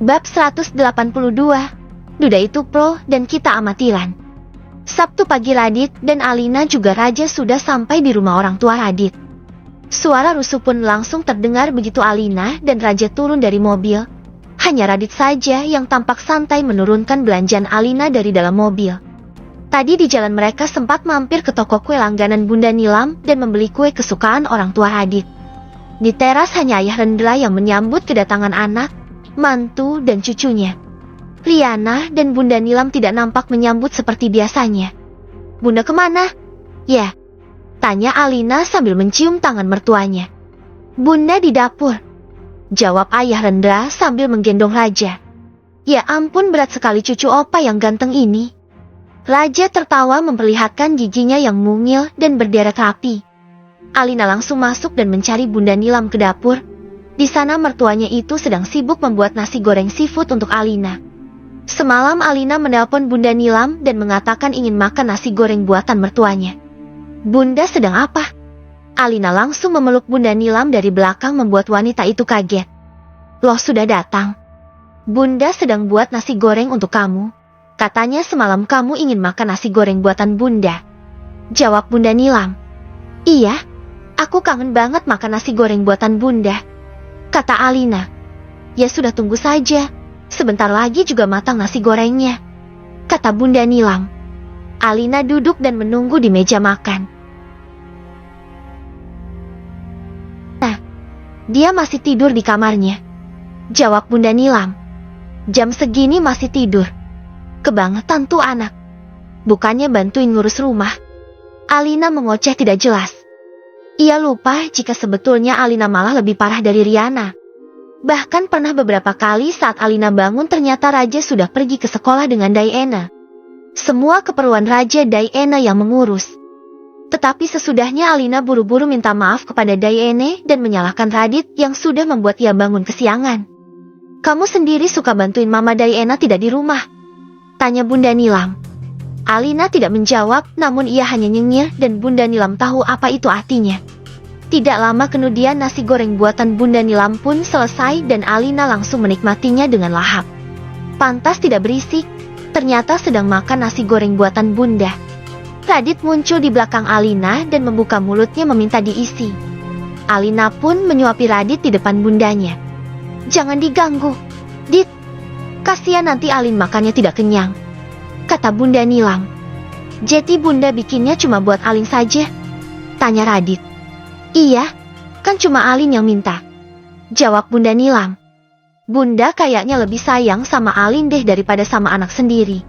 Bab 182. Duda itu pro dan kita amatiran. Sabtu pagi Radit dan Alina juga Raja sudah sampai di rumah orang tua Radit. Suara rusuh pun langsung terdengar begitu Alina dan Raja turun dari mobil. Hanya Radit saja yang tampak santai menurunkan belanjaan Alina dari dalam mobil. Tadi di jalan mereka sempat mampir ke toko kue langganan Bunda Nilam dan membeli kue kesukaan orang tua Radit. Di teras hanya Ayah Rendra yang menyambut kedatangan anak, mantu dan cucunya. Riana dan Bunda Nilam tidak nampak menyambut seperti biasanya. "Bunda kemana?" "Ya," tanya Alina sambil mencium tangan mertuanya. "Bunda di dapur," jawab Ayah Rendra sambil menggendong Raja. "Ya ampun, berat sekali cucu opa yang ganteng ini." Raja tertawa memperlihatkan giginya yang mungil dan berderet rapi. Alina langsung masuk dan mencari Bunda Nilam ke dapur. Di sana mertuanya itu sedang sibuk membuat nasi goreng seafood untuk Alina. Semalam Alina menelpon Bunda Nilam dan mengatakan ingin makan nasi goreng buatan mertuanya. "Bunda sedang apa?" Alina langsung memeluk Bunda Nilam dari belakang membuat wanita itu kaget. "Loh, sudah datang. Bunda sedang buat nasi goreng untuk kamu. Katanya semalam kamu ingin makan nasi goreng buatan Bunda," jawab Bunda Nilam. "Iya, aku kangen banget makan nasi goreng buatan Bunda," kata Alina. "Ya sudah, tunggu saja. Sebentar lagi juga matang nasi gorengnya," kata Bunda Nilam. Alina duduk dan menunggu di meja makan. "Nah, dia masih tidur di kamarnya," jawab Bunda Nilam. "Jam segini masih tidur. Kebangetan tuh anak. Bukannya bantuin ngurus rumah." Alina mengoceh tidak jelas. Ia lupa jika sebetulnya Alina malah lebih parah dari Riana. Bahkan pernah beberapa kali saat Alina bangun ternyata Raja sudah pergi ke sekolah dengan Diana. Semua keperluan Raja Diana yang mengurus. Tetapi sesudahnya Alina buru-buru minta maaf kepada Diana dan menyalahkan Radit yang sudah membuat ia bangun kesiangan. "Kamu sendiri suka bantuin Mama Diana tidak di rumah?" tanya Bunda Nilam. Alina tidak menjawab, namun ia hanya nyengir dan Bunda Nilam tahu apa itu artinya. Tidak lama kemudian nasi goreng buatan Bunda Nilam pun selesai dan Alina langsung menikmatinya dengan lahap. Pantas tidak berisik, ternyata sedang makan nasi goreng buatan Bunda. Radit muncul di belakang Alina dan membuka mulutnya meminta diisi. Alina pun menyuapi Radit di depan bundanya. "Jangan diganggu, Dit. Kasihan nanti Alin makannya tidak kenyang," kata Bunda Nilam. "Jadi Bunda bikinnya cuma buat Alin saja?" tanya Radit. "Iya, kan cuma Alin yang minta," jawab Bunda Nilam. "Bunda kayaknya lebih sayang sama Alin deh daripada sama anak sendiri."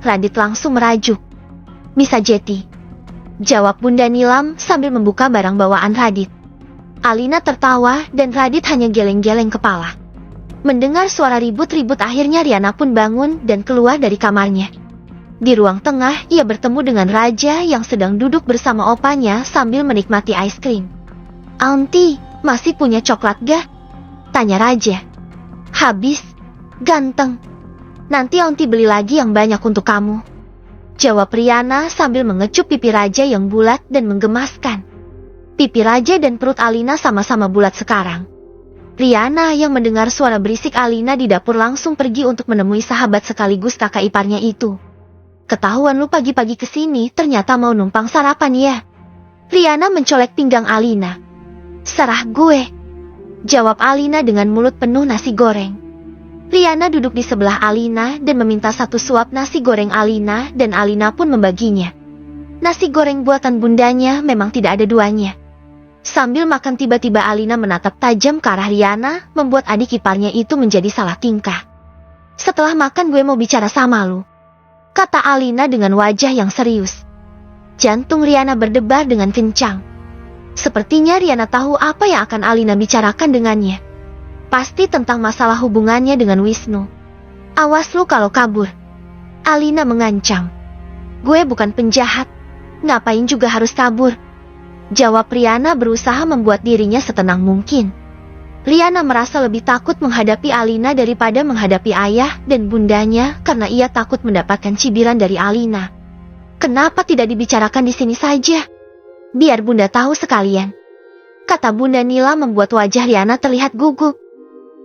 Radit langsung merajuk. "Bisa jadi," jawab Bunda Nilam sambil membuka barang bawaan Radit. Alina tertawa dan Radit hanya geleng-geleng kepala. Mendengar suara ribut-ribut akhirnya Riana pun bangun dan keluar dari kamarnya. Di ruang tengah ia bertemu dengan Raja yang sedang duduk bersama opanya sambil menikmati es krim. "Aunty, masih punya coklat gak?" tanya Raja. "Habis, ganteng. Nanti Aunty beli lagi yang banyak untuk kamu," jawab Riana sambil mengecup pipi Raja yang bulat dan menggemaskan. Pipi Raja dan perut Alina sama-sama bulat sekarang. Riana yang mendengar suara berisik Alina di dapur langsung pergi untuk menemui sahabat sekaligus kakak iparnya itu. "Ketahuan lu pagi-pagi kesini, ternyata mau numpang sarapan ya?" Riana mencolek pinggang Alina. "Serah gue," jawab Alina dengan mulut penuh nasi goreng. Riana duduk di sebelah Alina dan meminta satu suap nasi goreng Alina dan Alina pun membaginya. Nasi goreng buatan bundanya memang tidak ada duanya. Sambil makan tiba-tiba Alina menatap tajam ke arah Riana, membuat adik iparnya itu menjadi salah tingkah. "Setelah makan gue mau bicara sama lu," kata Alina dengan wajah yang serius. Jantung Riana berdebar dengan kencang. Sepertinya Riana tahu apa yang akan Alina bicarakan dengannya. Pasti tentang masalah hubungannya dengan Wisnu. "Awas lu kalau kabur," Alina mengancam. "Gue bukan penjahat. Ngapain juga harus kabur?" jawab Riana berusaha membuat dirinya setenang mungkin. Riana merasa lebih takut menghadapi Alina daripada menghadapi ayah dan bundanya karena ia takut mendapatkan cibiran dari Alina. "Kenapa tidak dibicarakan di sini saja? Biar Bunda tahu sekalian," kata Bunda Nila membuat wajah Riana terlihat gugup.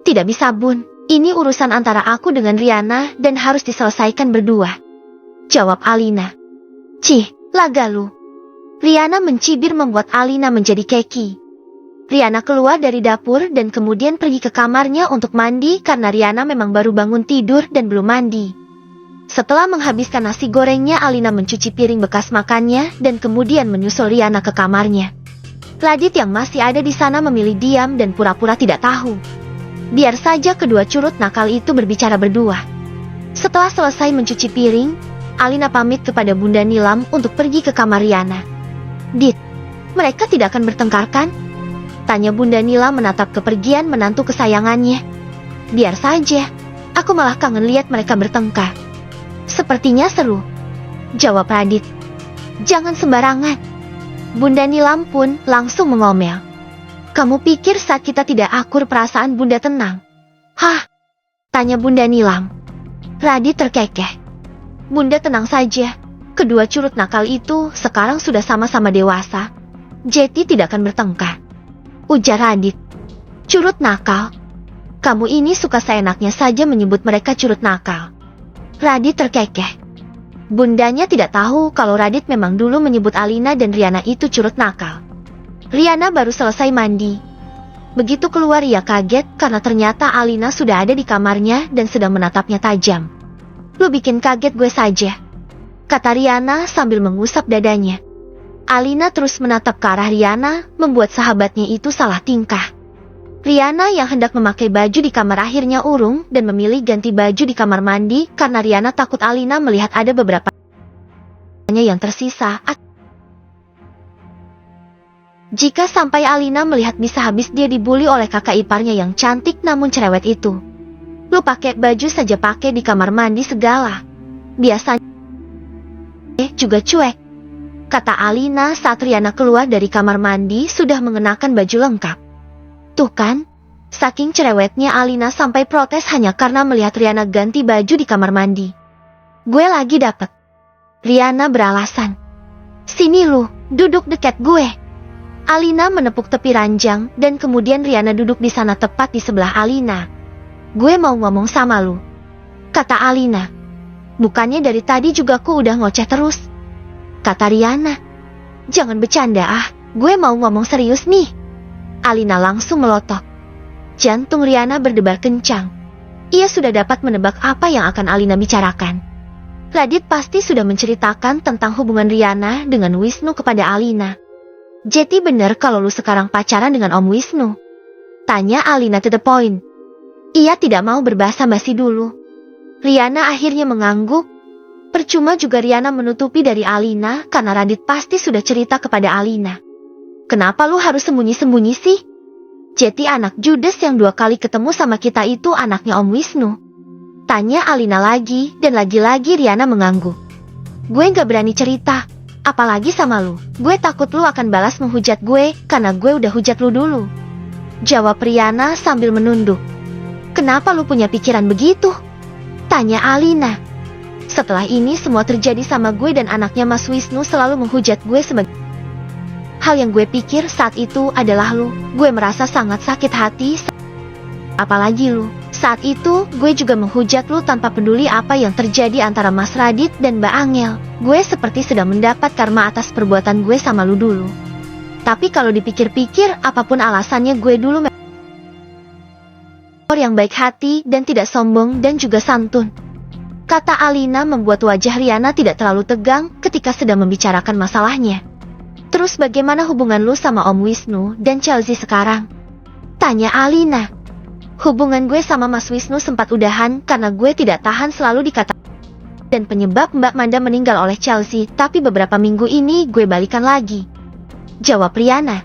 "Tidak bisa Bun, Ini urusan antara aku dengan Riana dan harus diselesaikan berdua. Jawab Alina. Cih, laga lu. Riana mencibir membuat Alina menjadi keki. Riana keluar dari dapur dan kemudian pergi ke kamarnya untuk mandi karena Riana memang baru bangun tidur dan belum mandi. Setelah menghabiskan nasi gorengnya, Alina mencuci piring bekas makannya dan kemudian menyusul Riana ke kamarnya. Radit yang masih ada di sana memilih diam dan pura-pura tidak tahu. Biar saja kedua curut nakal itu berbicara berdua. Setelah selesai mencuci piring, Alina pamit kepada Bunda Nilam untuk pergi ke kamar Riana. Dit, mereka tidak akan bertengkar kan? Tanya Bunda Nilam menatap kepergian menantu kesayangannya. Biar saja, aku malah kangen lihat mereka bertengkar. Sepertinya seru. Jawab Radit. Jangan sembarangan. Bunda Nilam pun langsung mengomel. Kamu pikir saat kita tidak akur perasaan Bunda tenang? Hah? Tanya Bunda Nilam. Radit terkekeh. Bunda tenang saja. Kedua curut nakal itu sekarang sudah sama-sama dewasa. Jadi tidak akan bertengkar. Ujar Radit. Curut nakal? Kamu ini suka seenaknya saja menyebut mereka curut nakal. Radit terkekeh. Bundanya tidak tahu kalau Radit memang dulu menyebut Alina dan Riana itu curut nakal. Riana baru selesai mandi. Begitu keluar ia kaget karena ternyata Alina sudah ada di kamarnya dan sedang menatapnya tajam. Lu bikin kaget gue saja, kata Riana sambil mengusap dadanya. Alina terus menatap ke arah Riana, membuat sahabatnya itu salah tingkah. Riana yang hendak memakai baju di kamar akhirnya urung dan memilih ganti baju di kamar mandi karena Riana takut Alina melihat ada beberapa yang tersisa. Jika sampai Alina melihat bisa habis dia dibully oleh kakak iparnya yang cantik namun cerewet itu. Lu pakai baju saja pakai di kamar mandi segala. Biasanya juga cuek, kata Alina saat Riana keluar dari kamar mandi sudah mengenakan baju lengkap. Tuh kan, saking cerewetnya Alina sampai protes hanya karena melihat Riana ganti baju di kamar mandi. Gue lagi dapet. Riana beralasan. Sini lu, duduk dekat gue. Alina menepuk tepi ranjang dan kemudian Riana duduk di sana tepat di sebelah Alina. Gue mau ngomong sama lu, kata Alina. Bukannya dari tadi juga ku udah ngoceh terus, kata Riana. Jangan bercanda ah, gue mau ngomong serius nih. Alina langsung melotot. Jantung Riana berdebar kencang. Ia sudah dapat menebak apa yang akan Alina bicarakan. Radit pasti sudah menceritakan tentang hubungan Riana dengan Wisnu kepada Alina. Jadi benar kalau lu sekarang pacaran dengan Om Wisnu? Tanya Alina to the point. Ia tidak mau berbahasa basi dulu. Riana akhirnya mengangguk. Percuma juga Riana menutupi dari Alina karena Radit pasti sudah cerita kepada Alina. Kenapa lu harus sembunyi-sembunyi sih? Jadi anak judes yang 2 kali ketemu sama kita itu anaknya Om Wisnu? Tanya Alina lagi dan lagi-lagi Riana mengangguk. Gue gak berani cerita. Apalagi sama lu, gue takut lu akan balas menghujat gue karena gue udah hujat lu dulu. Jawab Riana sambil menunduk. Kenapa lu punya pikiran begitu? Tanya Alina. Setelah ini semua terjadi sama gue dan anaknya Mas Wisnu selalu menghujat gue sebagai hal yang gue pikir saat itu adalah lu. Gue merasa sangat sakit hati. Apalagi lu. Saat itu, gue juga menghujat lu tanpa peduli apa yang terjadi antara Mas Radit dan Mbak Angel. Gue seperti sedang mendapat karma atas perbuatan gue sama lu dulu. Tapi kalau dipikir-pikir, apapun alasannya gue dulu orang yang baik hati dan tidak sombong dan juga santun. Kata Alina membuat wajah Riana tidak terlalu tegang ketika sedang membicarakan masalahnya. Terus bagaimana hubungan lu sama Om Wisnu dan Chelsea sekarang? Tanya Alina. Hubungan gue sama Mas Wisnu sempat udahan karena gue tidak tahan selalu dikata dan penyebab Mbak Manda meninggal oleh Chelsea, tapi beberapa minggu ini gue balikan lagi. Jawab Riana.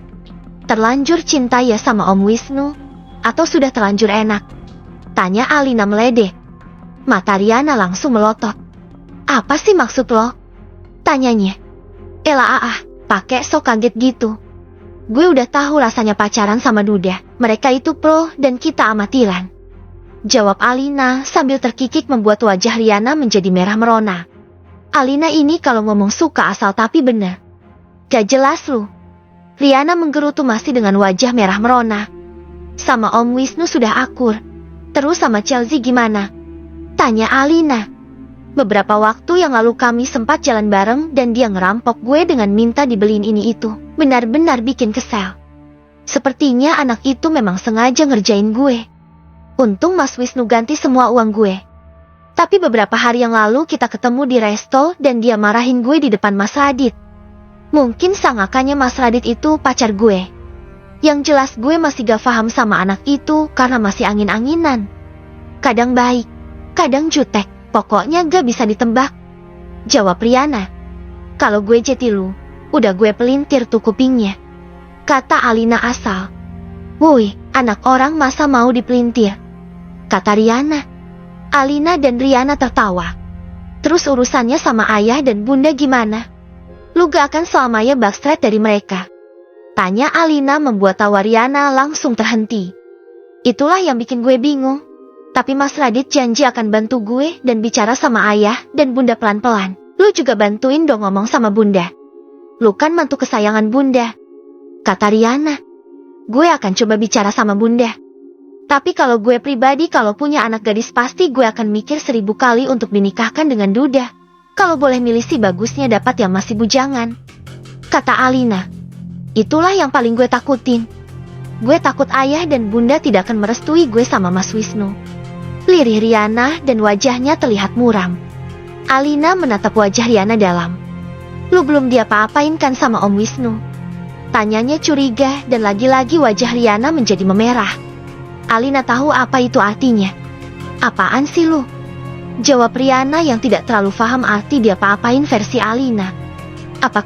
Terlanjur cinta ya sama Om Wisnu? Atau sudah terlanjur enak? Tanya Alina meledek. Mata Riana langsung melotot. Apa sih maksud lo? Tanyanya. Elah pakai sok kaget gitu. Gue udah tahu rasanya pacaran sama Duda. Mereka itu pro dan kita amatiran. Jawab Alina sambil terkikik membuat wajah Riana menjadi merah merona. Alina ini kalau ngomong suka asal tapi bener. Gak jelas lu. Riana menggerutu masih dengan wajah merah merona. Sama Om Wisnu sudah akur. Terus sama Chelsea gimana? Tanya Alina. Beberapa waktu yang lalu kami sempat jalan bareng dan dia ngerampok gue dengan minta dibeliin ini itu. Benar-benar bikin kesel. Sepertinya anak itu memang sengaja ngerjain gue. Untung Mas Wisnu ganti semua uang gue. Tapi beberapa hari yang lalu kita ketemu di resto dan dia marahin gue di depan Mas Radit. Mungkin sangkaannya Mas Radit itu pacar gue. Yang jelas gue masih gak paham sama anak itu karena masih angin-anginan. Kadang baik, kadang jutek, pokoknya gak bisa ditebak. Jawab Riana. Kalau gue jeti lu, udah gue pelintir tuh kupingnya. Kata Alina asal. Woi, anak orang masa mau dipelintir? Kata Riana. Alina dan Riana tertawa. Terus urusannya sama ayah dan bunda gimana? Lu gak akan selamanya backstreet dari mereka? Tanya Alina membuat tawa Riana langsung terhenti. Itulah yang bikin gue bingung. Tapi Mas Radit janji akan bantu gue dan bicara sama ayah dan bunda pelan-pelan. Lu juga bantuin dong ngomong sama bunda. Lu kan mantu kesayangan bunda. Kata Riana. Gue akan coba bicara sama bunda. Tapi kalau gue pribadi kalau punya anak gadis pasti gue akan mikir 1000 kali untuk dinikahkan dengan Duda. Kalau boleh milih sih bagusnya dapat yang masih bujangan. Kata Alina. Itulah yang paling gue takutin. Gue takut ayah dan bunda tidak akan merestui gue sama Mas Wisnu. Lirih Riana dan wajahnya terlihat muram. Alina menatap wajah Riana dalam. Lu belum diapa-apain kan sama Om Wisnu? Tanyanya curiga dan lagi-lagi wajah Riana menjadi memerah. Alina tahu apa itu artinya. Apaan sih lu? Jawab Riana yang tidak terlalu paham arti dia apa-apain versi Alina. Apa?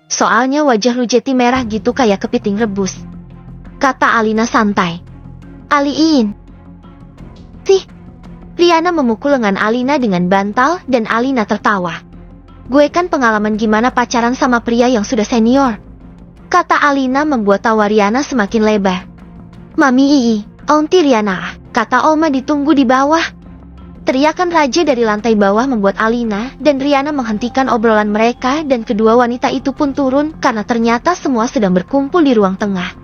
Soalnya wajah lu jeti merah gitu kayak kepiting rebus. Kata Alina santai. Aliin. Sih. Riana memukul lengan Alina dengan bantal dan Alina tertawa. Gue kan pengalaman gimana pacaran sama pria yang sudah senior. Kata Alina membuat tawa Riana semakin lebar. Mami ii, onti Riana, kata Oma ditunggu di bawah. Teriakan raja dari lantai bawah membuat Alina dan Riana menghentikan obrolan mereka dan kedua wanita itu pun turun karena ternyata semua sedang berkumpul di ruang tengah.